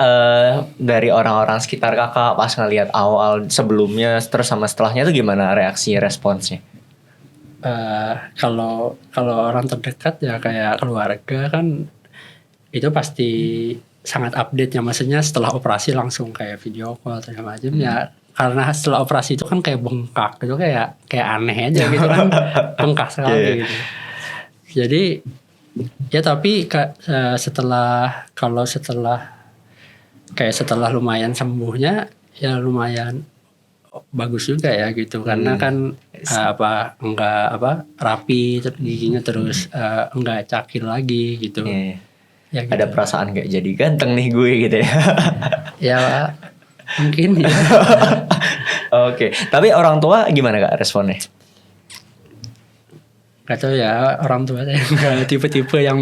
dari orang-orang sekitar kakak pas ngelihat awal sebelumnya terus sama setelahnya itu gimana responsnya? Kalau orang terdekat ya kayak keluarga kan itu pasti sangat update ya, maksudnya setelah operasi langsung kayak video call segala macam ya, karena setelah operasi itu kan kayak bengkak gitu, kayak aneh aja gitu kan. Bengkak sekali gitu. Jadi ya tapi setelah lumayan sembuhnya ya lumayan bagus juga ya gitu, karena kan rapi giginya, terus enggak cakil lagi gitu. Ya, gitu. Ada perasaan kayak jadi ganteng nih gue gitu ya. Ya mungkin ya. Oke. Tapi orang tua gimana Kak responnya? Gak tahu ya, orang tua saya nggak tipe-tipe yang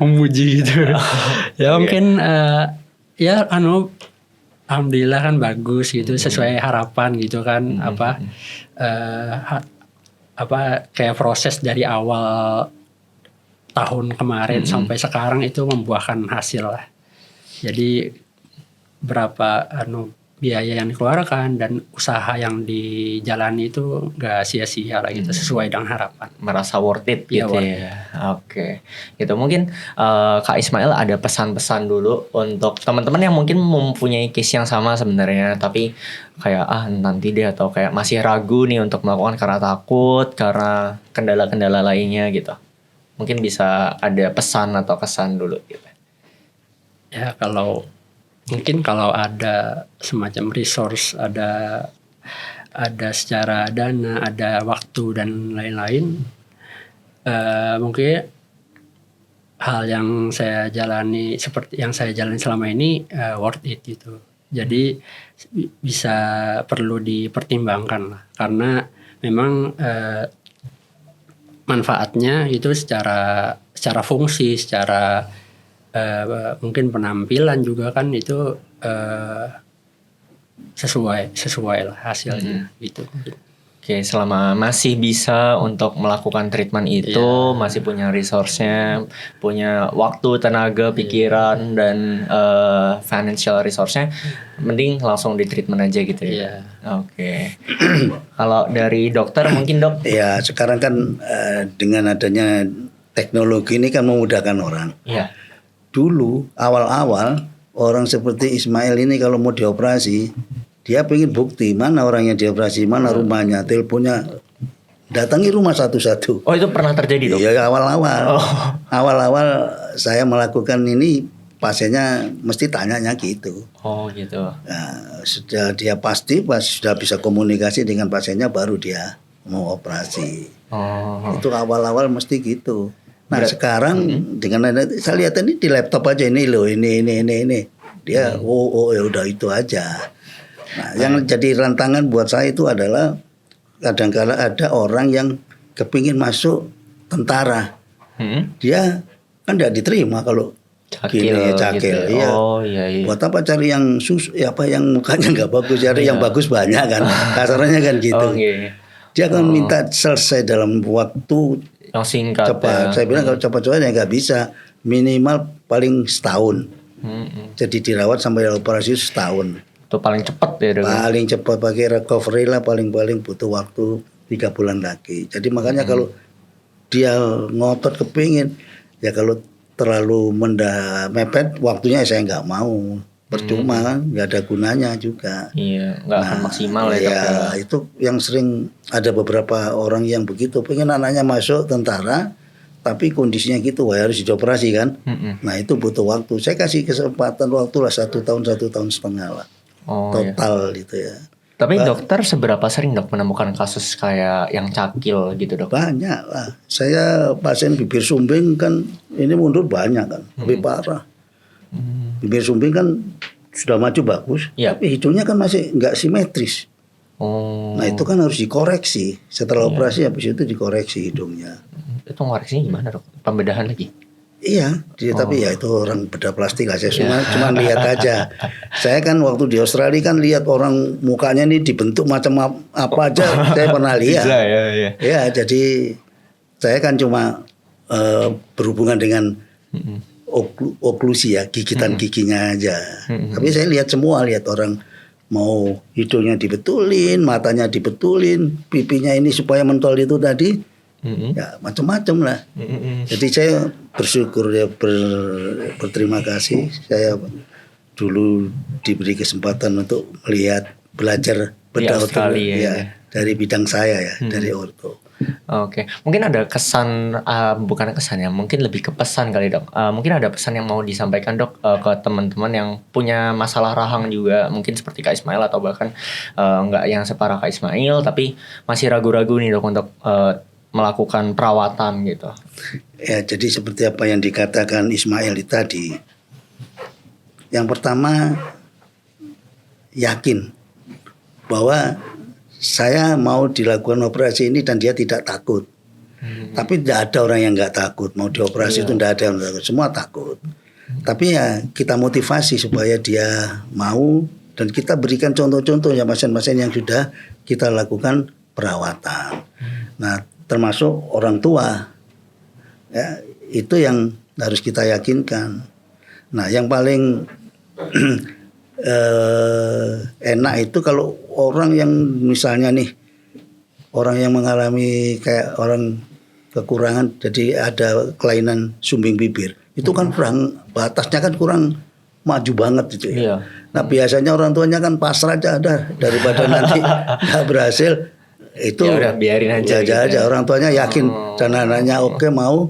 memuji gitu. Ya mungkin ya alhamdulillah kan bagus gitu, sesuai harapan gitu kan. Kayak proses dari awal tahun kemarin sampai sekarang itu membuahkan hasil lah. Jadi berapa biaya yang dikeluarkan dan usaha yang dijalani itu gak sia-sia lah gitu, sesuai dengan harapan. Merasa worth it gitu ya. Oke. Gitu mungkin Kak Ismail ada pesan-pesan dulu untuk teman-teman yang mungkin mempunyai case yang sama sebenarnya, tapi kayak nanti deh, atau kayak masih ragu nih untuk melakukan karena takut, karena kendala-kendala lainnya gitu. Mungkin bisa ada pesan atau kesan dulu gitu. Ya kalau ada semacam resource, ada secara dana, ada waktu dan lain-lain, mungkin hal yang saya jalani seperti yang saya jalani selama ini worth it gitu. Jadi perlu dipertimbangkan lah, karena memang manfaatnya itu secara fungsi, secara mungkin penampilan juga kan itu sesuai lah hasilnya gitu. Oke, selama masih bisa untuk melakukan treatment itu, masih punya resource-nya, punya waktu, tenaga, pikiran, dan financial resource-nya, mending langsung di treatment aja gitu ya. Oke. Kalau dari dokter mungkin dok? Ya sekarang kan dengan adanya teknologi ini kan memudahkan orang. Iya. Dulu awal-awal orang seperti Ismail ini kalau mau dioperasi, dia pengen bukti mana orang yang dioperasi, mana rumahnya, teleponnya, datangi rumah satu-satu. Oh itu pernah terjadi dok? Iya awal-awal. Awal-awal saya melakukan ini, pasiennya mesti tanyanya gitu. Oh gitu. Nah, sudah dia pasti sudah bisa komunikasi dengan pasiennya, baru dia mau operasi. Itu awal-awal mesti gitu. Nah sekarang dengan saya lihat ini di laptop aja, ini loh, ini. Dia ya udah itu aja. Nah yang jadi rantangan buat saya itu adalah kadang-kala ada orang yang kepingin masuk tentara. Dia kan tidak diterima kalau cakil. Gitu. Iya. Oh iya. Buat apa cari yang yang mukanya nggak bagus, cari yang bagus banyak kan. Kasarnya kan gitu. Dia akan minta selesai dalam waktu yang singkat. Cepat. Saya bilang kalau cepat-cepat ya nggak bisa. Minimal paling setahun. Jadi dirawat sampai operasi setahun. Itu paling cepat ya dok? Paling cepat, pakai recovery lah paling butuh waktu 3 bulan lagi. Jadi makanya kalau dia ngotot kepingin, ya kalau terlalu mepet waktunya saya nggak mau. Percuma kan, nggak ada gunanya juga. Iya, nggak akan maksimal ya. Ya itu yang sering ada beberapa orang yang begitu, pengen anaknya masuk tentara, tapi kondisinya gitu, harus dioperasi kan. Nah itu butuh waktu. Saya kasih kesempatan waktu lah 1 tahun 1,5 tahun lah. Total gitu ya. Tapi dokter seberapa sering dok menemukan kasus kayak yang cakil gitu dok? Banyak lah. Saya pasien bibir sumbing kan ini mundur banyak kan, lebih parah. Bibir sumbing kan sudah maju bagus, tapi hidungnya kan masih nggak simetris. Nah itu kan harus dikoreksi. Setelah operasi habis itu dikoreksi hidungnya. Itu ngoreksinya gimana dok? Pembedahan lagi? Iya, tapi ya itu orang bedah plastik lah. Saya cuma lihat aja. Saya kan waktu di Australia kan lihat orang mukanya ini dibentuk macam apa aja. Saya pernah lihat. Ya, jadi saya kan cuma berhubungan dengan oklusi ya, gigitan giginya aja. Tapi saya lihat semua, lihat orang mau hidungnya dibetulin, matanya dibetulin, pipinya ini supaya mentol itu tadi. Ya macam-macam lah. Jadi saya bersyukur ya, berterima kasih. Saya dulu diberi kesempatan untuk belajar bedah orto Australia, ya, dari bidang saya ya, dari orto. Oke, mungkin ada kesan, bukan kesan ya, mungkin lebih ke pesan kali dok. Mungkin ada pesan yang mau disampaikan dok ke teman-teman yang punya masalah rahang juga, mungkin seperti Kak Ismail atau bahkan nggak yang separah Kak Ismail, tapi masih ragu-ragu nih dok untuk melakukan perawatan gitu. Ya, jadi seperti apa yang dikatakan Ismail tadi. Yang pertama, yakin bahwa saya mau dilakukan operasi ini dan dia tidak takut. Tapi tidak ada orang yang nggak takut. Mau dioperasi itu tidak ada yang takut. Semua takut. Tapi ya kita motivasi supaya dia mau. Dan kita berikan contoh-contoh ya pasien-pasien yang sudah kita lakukan perawatan. Nah termasuk orang tua. Ya, itu yang harus kita yakinkan. Nah yang paling enak itu kalau orang yang misalnya nih orang yang mengalami kayak orang kekurangan, jadi ada kelainan sumbing bibir itu kan kurang, batasnya kan kurang maju banget itu ya. Nah biasanya orang tuanya kan pasrah aja daripada nanti nggak berhasil itu ya udah biarin aja, aja. Orang tuanya yakin dan anaknya oke mau,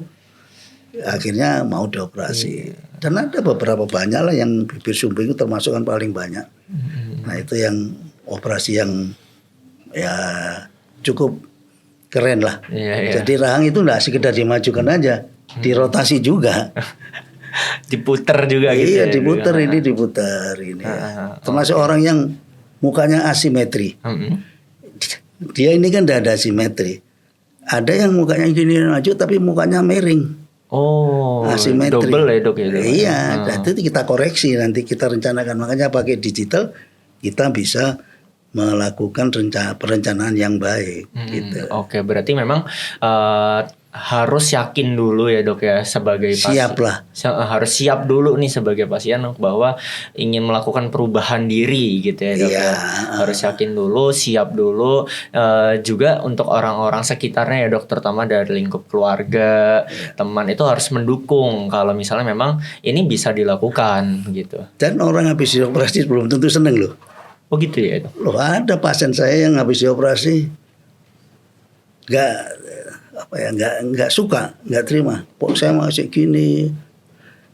akhirnya mau dioperasi. Dan ada beberapa banyak lah yang bibir sumbing itu termasuk kan paling banyak. Nah itu yang operasi yang ya cukup keren lah. Jadi rahang itu enggak sekedar dimajukan aja, dirotasi juga. Diputer juga gitu. Iya diputer ini diputer ini. Termasuk orang yang mukanya asimetri. Dia ini kan tidak ada asimetri. Ada yang mukanya gini maju tapi mukanya miring. Oh, asimetri. Double ya dok ya? Iya, itu kita koreksi nanti kita rencanakan. Makanya pakai digital kita bisa melakukan perencanaan yang baik. Gitu. Oke, berarti memang harus yakin dulu ya dok ya sebagai pasien. Siap lah. Harus siap dulu nih sebagai pasien bahwa ingin melakukan perubahan diri gitu ya dok ya. Harus yakin dulu, siap dulu. Juga untuk orang-orang sekitarnya ya dok, terutama dari lingkup keluarga, teman itu harus mendukung kalau misalnya memang ini bisa dilakukan gitu. Dan orang habis dioperasi belum tentu seneng loh. Oh gitu ya dok? Loh ada pasien saya yang habis dioperasi nggak suka, nggak terima. Kok saya masih gini?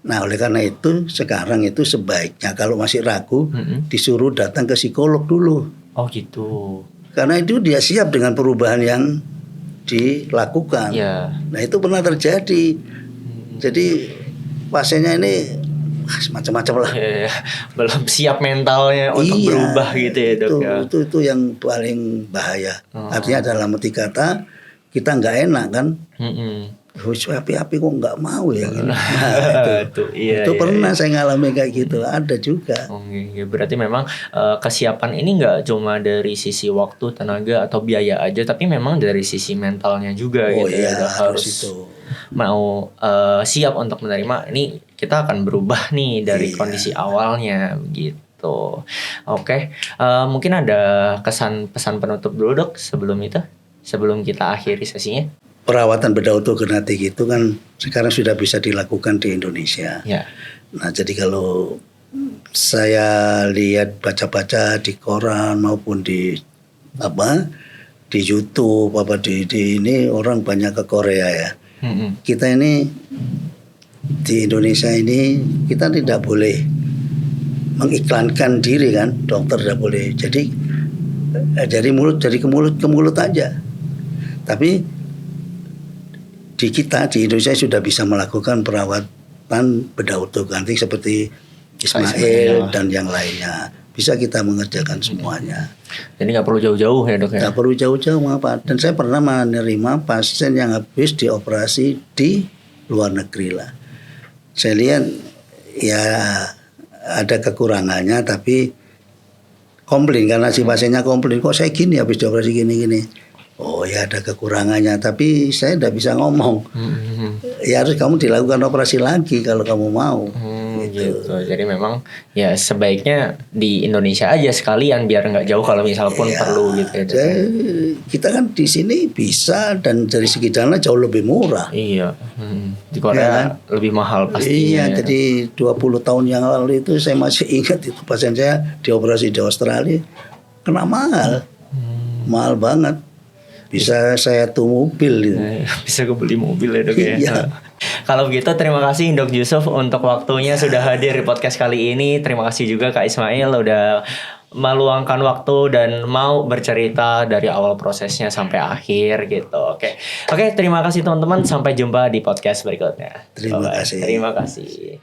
Nah oleh karena itu sekarang itu sebaiknya kalau masih ragu disuruh datang ke psikolog dulu. Oh gitu. Karena itu dia siap dengan perubahan yang dilakukan. Nah itu pernah terjadi. Jadi pasiennya ini macam-macam lah. Belum siap mentalnya untuk berubah gitu ya dok ya. Itu yang paling bahaya. Artinya dalam arti kata kita nggak enak kan. Api-api kok nggak mau ya. Nah, itu pernah saya ngalami kayak gitu. Ada juga. Berarti memang kesiapan ini nggak cuma dari sisi waktu, tenaga atau biaya aja, tapi memang dari sisi mentalnya juga gitu. Iya, harus itu. Mau siap untuk menerima ini kita akan berubah nih dari kondisi awalnya gitu. Oke, mungkin ada pesan penutup dulu dok sebelum kita akhiri sesinya. Perawatan bedah ortogenetik itu kan sekarang sudah bisa dilakukan di Indonesia. Nah jadi kalau saya lihat baca-baca di koran maupun di YouTube di ini orang banyak ke Korea ya. Kita ini di Indonesia ini kita tidak boleh mengiklankan diri kan, dokter tidak boleh. Jadi dari mulut ke mulut aja. Tapi di Indonesia sudah bisa melakukan perawatan bedah ortogenetik seperti Ismail dan yang lainnya. Bisa kita mengerjakan semuanya. Jadi nggak perlu jauh-jauh ya dok ya? Nggak perlu jauh-jauh Pak. Dan saya pernah menerima pasien yang habis dioperasi di luar negeri lah. Saya lihat ya ada kekurangannya tapi komplain karena si pasiennya komplain, kok saya gini habis dioperasi gini. Oh ya ada kekurangannya tapi saya tidak bisa ngomong. Ya harus kamu dilakukan operasi lagi kalau kamu mau. Gitu. Jadi memang ya sebaiknya di Indonesia aja sekalian biar nggak jauh kalau misal pun perlu gitu ya. Kita kan di sini bisa dan dari segi dana jauh lebih murah. Iya. Di Korea lebih mahal pastinya. Iya, jadi 20 tahun yang lalu itu saya masih ingat itu pasien saya dioperasi di Australia kena mahal. Mahal banget. Bisa saya tuh mobil gitu. Bisa kebeli mobil ya Dok ya. Iya. Kalau begitu terima kasih Dok Yusuf untuk waktunya sudah hadir di podcast kali ini. Terima kasih juga Kak Ismail udah meluangkan waktu dan mau bercerita dari awal prosesnya sampai akhir gitu. Oke, terima kasih teman-teman. Sampai jumpa di podcast berikutnya. Terima Bye-bye. kasih. Terima kasih.